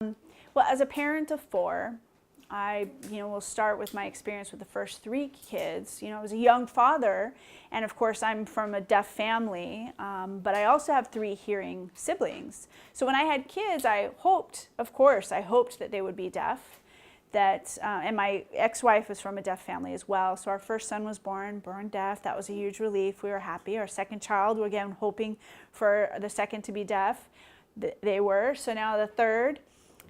Well, as a parent of four, I, will start with my experience with the first three kids. I was a young father, and of course I'm from a deaf family, but I also have three hearing siblings. So when I had kids, I hoped that they would be deaf. And my ex-wife was from a deaf family as well. So our first son was born deaf. That was a huge relief. We were happy. Our second child, we're again hoping for the second to be deaf. They were. So now the third.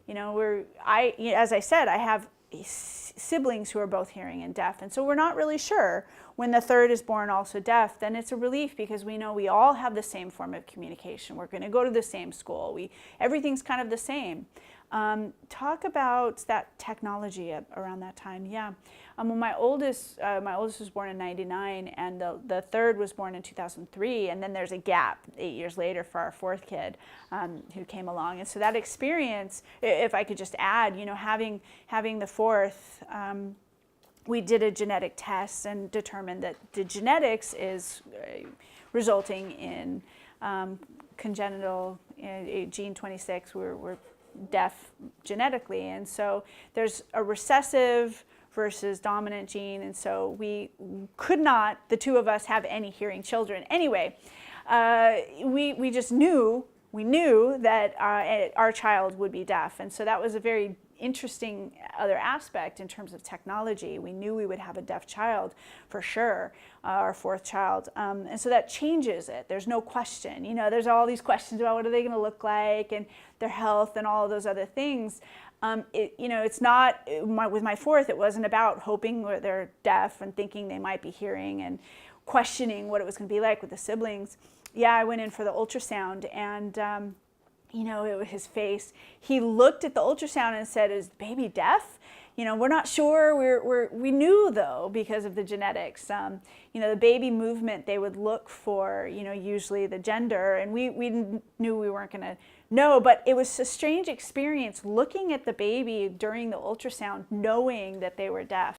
As I said, I have siblings who are both hearing and deaf, and so we're not really sure. When the third is born also deaf, then it's a relief because we know we all have the same form of communication. We're going to go to the same school. Everything's kind of the same. Talk about that technology around that time. Yeah. Well, my oldest was born in '99, and the third was born in 2003, and then there's a gap 8 years later for our fourth kid who came along. And so that experience, if I could just add, having the fourth, we did a genetic test and determined that the genetics is resulting in congenital gene 26. We're deaf genetically, and so there's a recessive versus dominant gene, and so we could not, the two of us, have any hearing children. Anyway, we just knew that our child would be deaf, and so that was a very interesting other aspect in terms of technology. We knew we would have a deaf child for sure, our fourth child, and so that changes it. There's no question. There's all these questions about what are they going to look like and their health and all of those other things. It's not, with my fourth, it wasn't about hoping they're deaf and thinking they might be hearing and questioning what it was going to be like with the siblings. Yeah, I went in for the ultrasound, and it was his face. He looked at the ultrasound and said, "Is the baby deaf?" We're not sure. We knew though, because of the genetics. The baby movement, they would look for, usually the gender, and we knew we weren't going to know. But it was a strange experience looking at the baby during the ultrasound, knowing that they were deaf.